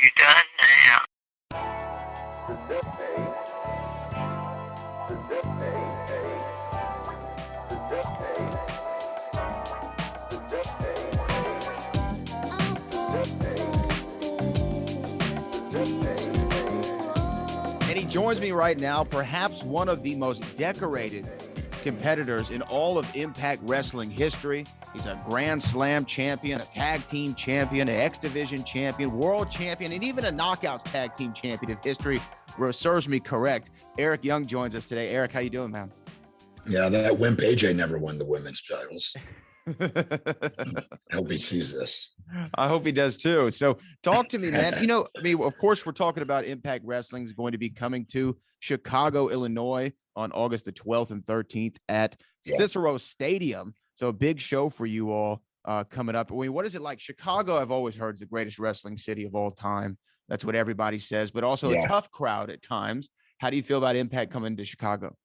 You done now? And he joins me right now, perhaps one of the most decorated competitors in all of Impact Wrestling history. He's a Grand Slam champion, a tag team champion, an X Division champion, world champion, and even a Knockouts tag team champion if history serves me correct. Eric Young joins us today. Eric, how you doing, man? Yeah, that wimp AJ never won the women's titles. I hope he sees this. I hope he does too. So talk to me, man. You know, I mean, of course, we're talking about Impact Wrestling is going to be coming to Chicago, Illinois on August the 12th and 13th at Cicero Stadium. So a big show for you all coming up. I mean, what is it like? Chicago, I've always heard, is the greatest wrestling city of all time. That's what everybody says, but also a tough crowd at times. How do you feel about Impact coming to Chicago?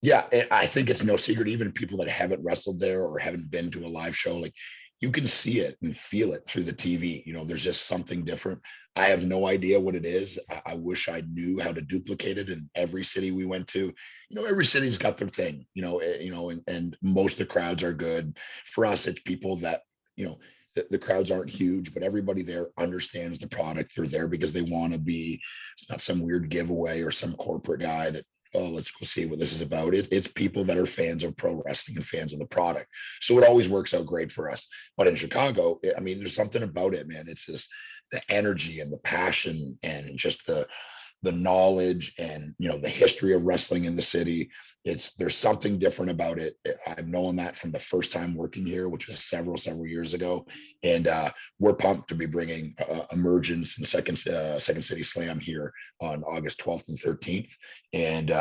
Yeah, I think it's no secret, even people that haven't wrestled there or haven't been to a live show, like you can see it and feel it through the TV. You know, there's just something different. I have no idea what it is. I wish I knew how to duplicate it in every city we went to. You know, every city's got their thing, and most of the crowds are good. For us, it's people that, the crowds aren't huge, but everybody there understands the product. They're there because they want to be. It's not some weird giveaway or some corporate guy that, oh, let's go see what this is about. It's people that are fans of pro wrestling and fans of the product. So it always works out great for us. But in Chicago, I mean, there's something about it, man. It's just the energy and the passion and just the knowledge and, the history of wrestling in the city. There's something different about it. I've known that from the first time working here, which was several years ago. And we're pumped to be bringing Emergence and Second City Slam here on August 12th and 13th. And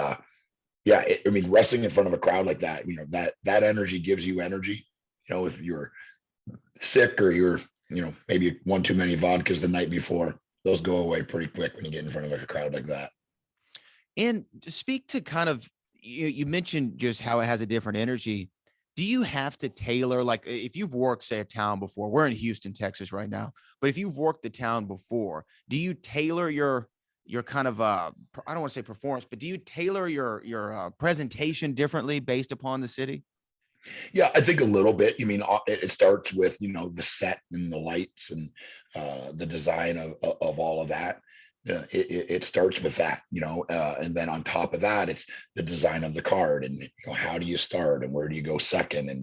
wrestling in front of a crowd like that, that energy gives you energy. If you're sick or you're, maybe one too many vodkas the night before, those go away pretty quick when you get in front of a crowd like that. And to speak to kind of, you mentioned just how it has a different energy. Do you have to tailor, like if you've worked, say, a town before, we're in Houston, Texas right now, but if you've worked the town before, do you tailor your kind of, I don't want to say performance, but do you tailor your presentation differently based upon the city? Yeah, I think a little bit. You mean, it starts with, the set and the lights and the design of all of that. It starts with that, and then on top of that, it's the design of the card and, how do you start and where do you go second and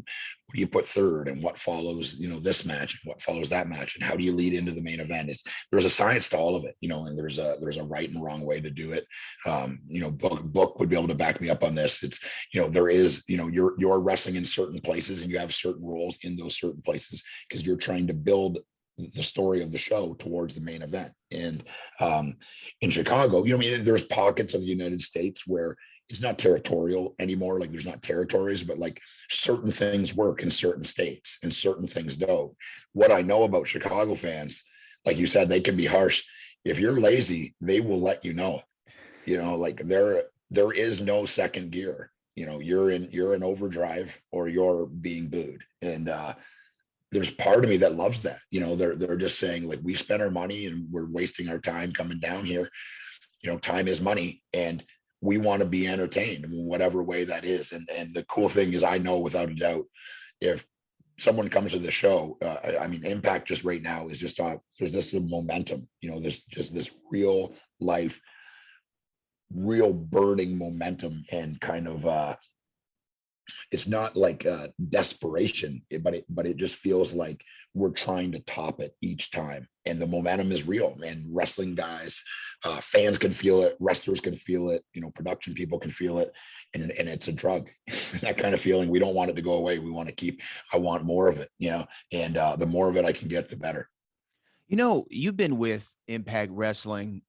what do you put third and what follows, this match and what follows that match and how do you lead into the main event. There's a science to all of it, and there's a right and wrong way to do it. Book would be able to back me up on this. It's, there is, you're wrestling in certain places and you have certain roles in those certain places because you're trying to build the story of the show towards the main event. And in Chicago, there's pockets of the United States where it's not territorial anymore. Like there's not territories, but like certain things work in certain states and certain things don't. What I know about Chicago fans, like you said, they can be harsh. If you're lazy, they will let you know. Like there is no second gear. You're in overdrive or you're being booed. And there's part of me that loves that. They're just saying, like, we spent our money and we're wasting our time coming down here. Time is money and we want to be entertained in whatever way that is. And the cool thing is, I know without a doubt, if someone comes to the show, Impact just right now is just there's just a momentum. There's just this real life, real burning momentum and kind of it's not like desperation, but it just feels like we're trying to top it each time. And the momentum is real, and wrestling guys, fans can feel it, wrestlers can feel it, production people can feel it. And it's a drug. That kind of feeling, we don't want it to go away. We want to keep, I want more of it, and the more of it I can get, the better. You've been with Impact Wrestling,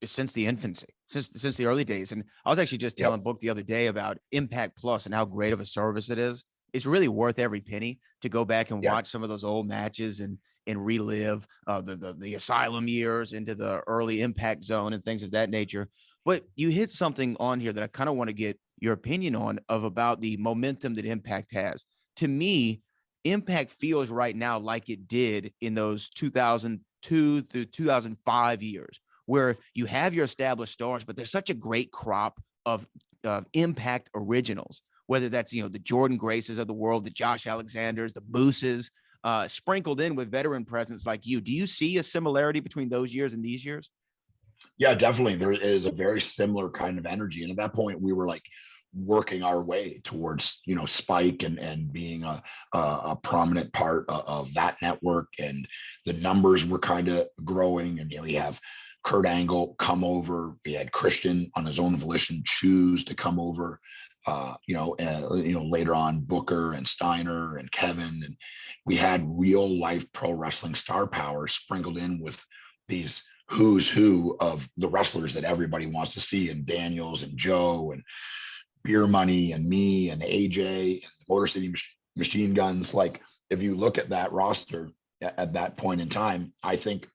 since the infancy, since the early days. And I was actually just telling Book the other day about Impact Plus and how great of a service it is. It's really worth every penny to go back and watch some of those old matches and relive the Asylum years into the early Impact Zone and things of that nature. But you hit something on here that I kind of want to get your opinion on about the momentum that Impact has. To me, Impact feels right now like it did in those 2000, 2002 through 2005 years, where you have your established stars, but there's such a great crop of Impact originals, whether that's, the Jordan Graces of the world, the Josh Alexanders, the Mooses, sprinkled in with veteran presence like you. Do you see a similarity between those years and these years? Yeah, definitely. There is a very similar kind of energy. And at that point, we were like working our way towards, Spike and being a prominent part of that network. And the numbers were kind of growing. And, we have Kurt Angle come over. We had Christian on his own volition choose to come over. Later on Booker and Steiner and Kevin, and we had real life pro wrestling star power sprinkled in with these who's who of the wrestlers that everybody wants to see, and Daniels and Joe and Beer Money and me and AJ and Motor City Machine Guns. Like, if you look at that roster at that point in time, I think,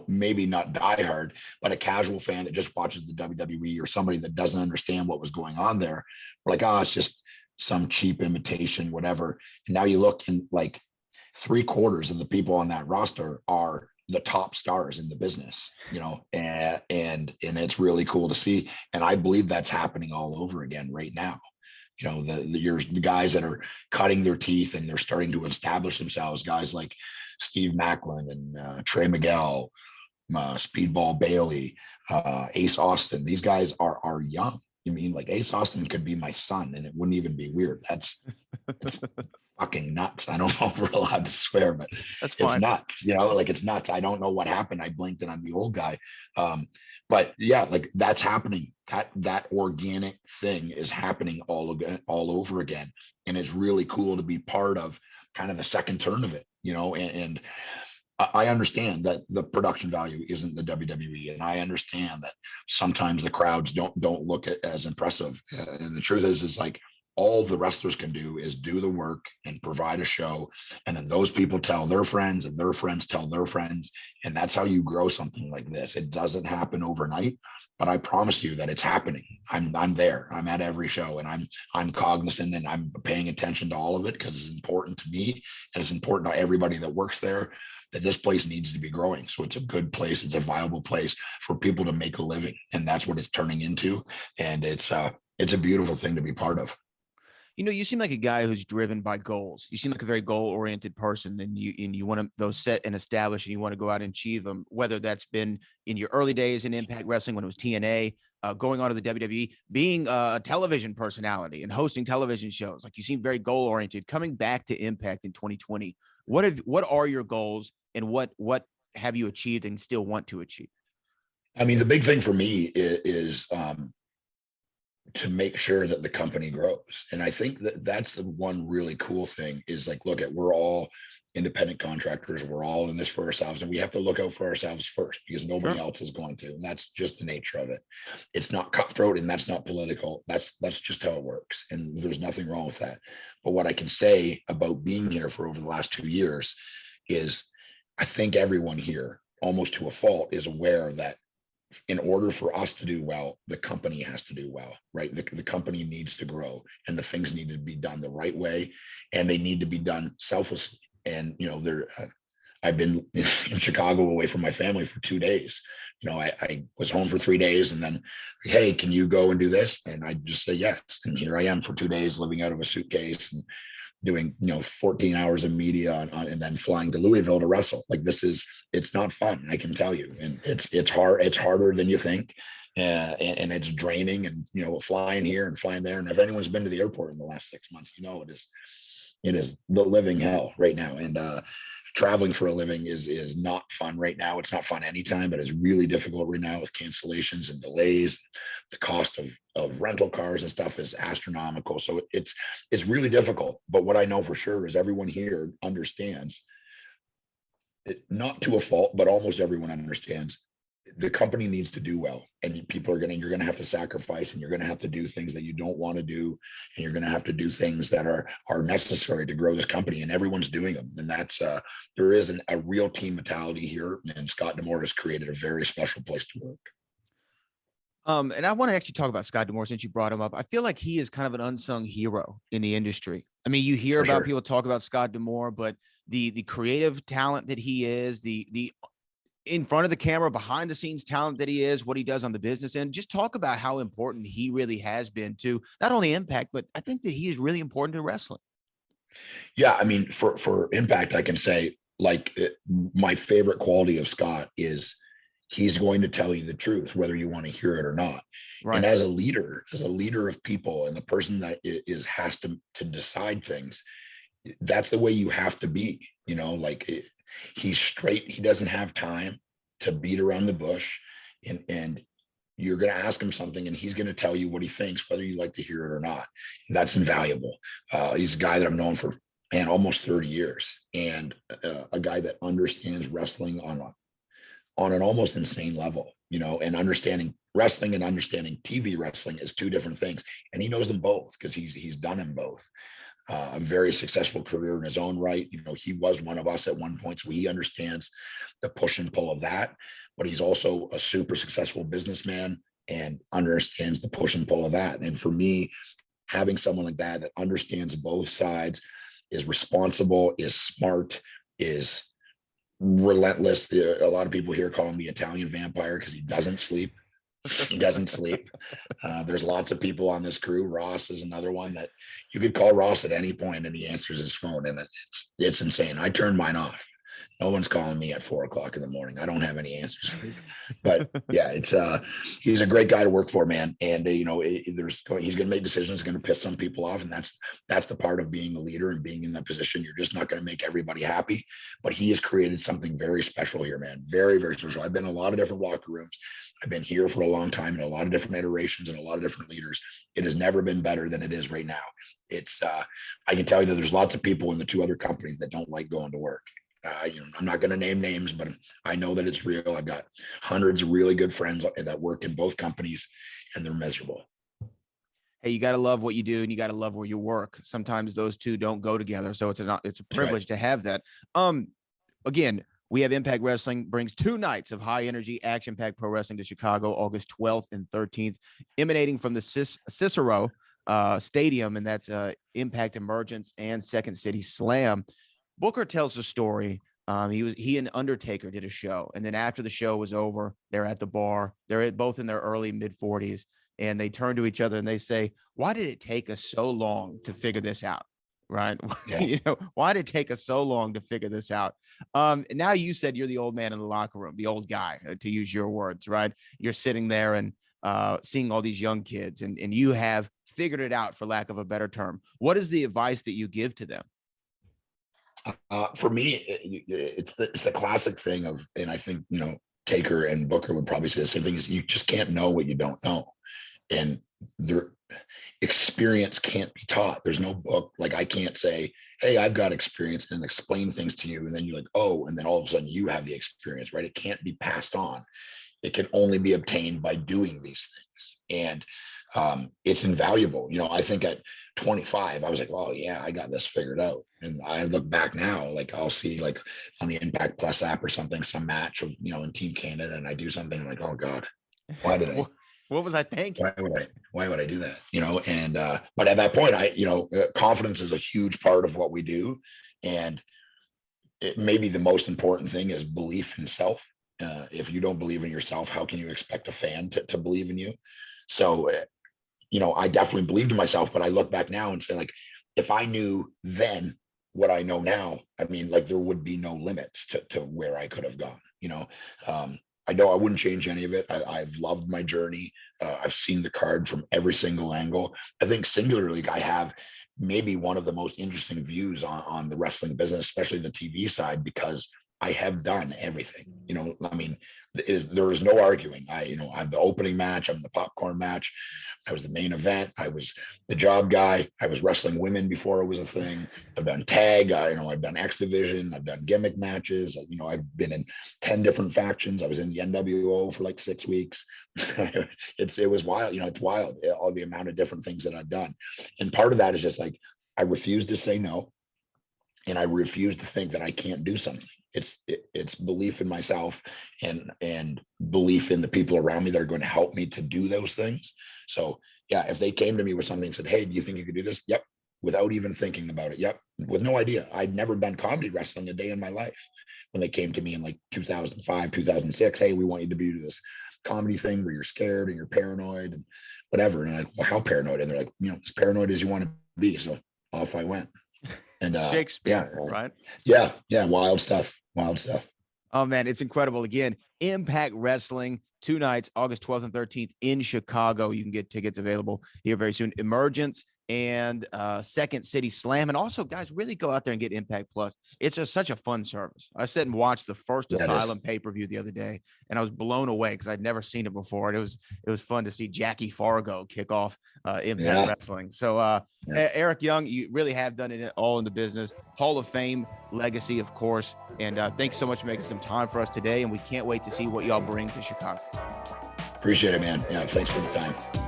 maybe not diehard, but a casual fan that just watches the WWE, or somebody that doesn't understand what was going on there, like, oh, it's just some cheap imitation, whatever. And now you look, and like 3/4 of the people on that roster are the top stars in the business, and it's really cool to see. And I believe that's happening all over again right now. The guys that are cutting their teeth and they're starting to establish themselves, guys like Steve Macklin and Trey Miguel, Speedball Bailey, Ace Austin. These guys are young. You mean, like, Ace Austin could be my son and it wouldn't even be weird. That's fucking nuts. I don't know if we're allowed to swear, but That's it's fine. nuts. It's nuts. I don't know what happened. I blinked and I'm the old guy. But yeah, like, that's happening. That organic thing is happening all over again. And it's really cool to be part of kind of the second turn of it, and I understand that the production value isn't the WWE, and I understand that sometimes the crowds don't look as impressive. And the truth is like, all the wrestlers can do is do the work and provide a show, and then those people tell their friends, and their friends tell their friends, and that's how you grow something like this. It doesn't happen overnight, but I promise you that it's happening. I'm there. I'm at every show, and I'm cognizant, and I'm paying attention to all of it because it's important to me, and it's important to everybody that works there, that this place needs to be growing. So it's a good place. It's a viable place for people to make a living, and that's what it's turning into. And it's a beautiful thing to be part of. You seem like a guy who's driven by goals. You seem like a very goal-oriented person, and you want those set and established, and you want to go out and achieve them. Whether that's been in your early days in Impact Wrestling when it was TNA, going on to the WWE, being a television personality and hosting television shows. Like, you seem very goal-oriented. Coming back to Impact in 2020, what are your goals, and what have you achieved and still want to achieve? I mean, the big thing for me is to make sure that the company grows. And I think that that's the one really cool thing is, like, look, we're all independent contractors. We're all in this for ourselves, and we have to look out for ourselves first, because nobody else is going to. And that's just the nature of it. It's not cutthroat, and that's not political. That's just how it works. And there's nothing wrong with that. But what I can say about being here for over the last 2 years is, I think everyone here, almost to a fault, is aware that in order for us to do well, the company has to do well, right? The company needs to grow, and the things need to be done the right way, and they need to be done selflessly. And, I've been in Chicago away from my family for 2 days. I was home for 3 days, and then, hey, can you go and do this? And I just say yes. And here I am for 2 days, living out of a suitcase and doing 14 hours of media and then flying to Louisville to wrestle. Like, it's not fun, I can tell you. And it's hard. It's harder than you think. And it's draining, and flying here and flying there. And if anyone's been to the airport in the last 6 months, it is the living hell right now. And traveling for a living is not fun right now. It's not fun anytime, but it's really difficult right now with cancellations and delays. The cost of rental cars and stuff is astronomical. So it's really difficult. But what I know for sure is everyone here understands it, not to a fault, but almost everyone understands the company needs to do well, and you're going to have to sacrifice, and you're going to have to do things that you don't want to do, and you're going to have to do things that are necessary to grow this company, and everyone's doing them. And that's there is a real team mentality here, and Scott D'Amore has created a very special place to work. And I want to actually talk about Scott D'Amore since you brought him up. I feel like he is kind of an unsung hero in the industry. I mean, you hear For about sure. people talk about Scott D'Amore, but the creative talent that he is, the in front of the camera, behind the scenes talent that he is, what he does on the business end, just talk about how important he really has been to not only Impact, but I think that he is really important to wrestling. Yeah, I mean, for Impact, I can say my favorite quality of Scott is he's going to tell you the truth, whether you want to hear it or not. And Right. as a leader of people, and the person that has to decide things, that's the way you have to be. He's straight. He doesn't have time to beat around the bush, and you're going to ask him something and he's going to tell you what he thinks, whether you like to hear it or not. That's invaluable. He's a guy that I've known for, man, almost 30 years, and a guy that understands wrestling on an almost insane level, and understanding wrestling and understanding TV wrestling is two different things. And he knows them both because he's done them both. A very successful career in his own right. He was one of us at one point, so he understands the push and pull of that. But he's also a super successful businessman and understands the push and pull of that. And for me, having someone like that understands both sides, is responsible, is smart, is relentless. A lot of people here call him the Italian vampire because he doesn't sleep. He doesn't sleep. There's lots of people on this crew. Ross is another one that you could call Ross at any point and he answers his phone, and it's insane. I turned mine off. No one's calling me at 4 o'clock in the morning. I don't have any answers for you. But yeah, he's a great guy to work for, man. And he's going to make decisions, going to piss some people off, and that's the part of being a leader and being in that position. You're just not going to make everybody happy. But he has created something very special here, man. Very, very special. I've been in a lot of different locker rooms. I've been here for a long time in a lot of different iterations and a lot of different leaders. It has never been better than it is right now. I can tell you that there's lots of people in the two other companies that don't like going to work. I'm not going to name names, but I know that it's real. I've got hundreds of really good friends that work in both companies, and they're miserable. Hey, you got to love what you do and you got to love where you work. Sometimes those two don't go together. So it's a privilege to have that. Again, we have Impact Wrestling brings 2 nights of high energy action packed pro wrestling to Chicago, August 12th and 13th, emanating from the Cicero Stadium. And that's Impact Emergence and Second City Slam. Booker tells the story. He and Undertaker did a show, and then after the show was over, they're at the bar. They're both in their early mid-40s, and they turn to each other and they say, "Why did it take us so long to figure this out?" Right? Yeah. Why did it take us so long to figure this out? Now you said you're the old man in the locker room, the old guy, to use your words, right? You're sitting there and seeing all these young kids, and you have figured it out, for lack of a better term. What is the advice that you give to them? For me, it's the classic thing of, and I think, Taker and Booker would probably say the same thing, is you just can't know what you don't know. And their experience can't be taught. There's no book. Like, I can't say, hey, I've got experience, and explain things to you. And then you're like, oh, and then all of a sudden you have the experience, right? It can't be passed on. It can only be obtained by doing these things. And it's invaluable. I think at 25, I was like, oh yeah, I got this figured out. And I look back now, like I'll see like on the Impact Plus app or something, some match of, in Team Canada, and I do something like, oh God, why did I? What was I thinking? Why would I do that? And but at that point, confidence is a huge part of what we do. And it maybe the most important thing is belief in self. If you don't believe in yourself, how can you expect a fan to believe in you? So, I definitely believed in myself, but I look back now and say, like, if I knew then what I know now, I mean, like, there would be no limits to where I could have gone. I know I wouldn't change any of it. I've loved my journey. I've seen the card from every single angle. I think singularly, I have maybe one of the most interesting views on the wrestling business, especially the TV side, because I have done everything. I mean, there is no arguing. I'm the opening match. I'm the popcorn match. I was the main event. I was the job guy. I was wrestling women before it was a thing. I've done tag. I've done X Division. I've done gimmick matches. I've been in 10 different factions. I was in the NWO for like 6 weeks. It was wild. It's wild, all the amount of different things that I've done. And part of that is just like, I refuse to say no. And I refuse to think that I can't do something. it's belief in myself and belief in the people around me that are going to help me to do those things. So yeah, if they came to me with something and said, hey, do you think you could do this? Yep. Without even thinking about it. Yep. With no idea. I'd never done comedy wrestling a day in my life. When they came to me in like 2005, 2006, hey, we want you to do this comedy thing where you're scared and you're paranoid and whatever. And I'm like, well, how paranoid? And they're like, as paranoid as you want to be. So off I went. And Shakespeare, right? Yeah. Wild stuff. Oh man, it's incredible. Again, Impact Wrestling, 2 nights, August 12th and 13th in Chicago. You can get tickets available here very soon. Emergence and Second City Slam. And also, guys, really go out there and get Impact Plus. It's just such a fun service. I sat and watched the first Asylum pay-per-view the other day, and I was blown away because I'd never seen it before. And it was fun to see Jackie Fargo kick off Impact Wrestling. So Eric Young, you really have done it all in the business. Hall of Fame legacy, of course. And thanks so much for making some time for us today. And we can't wait to see what y'all bring to Chicago. Appreciate it, man. Yeah, thanks for the time.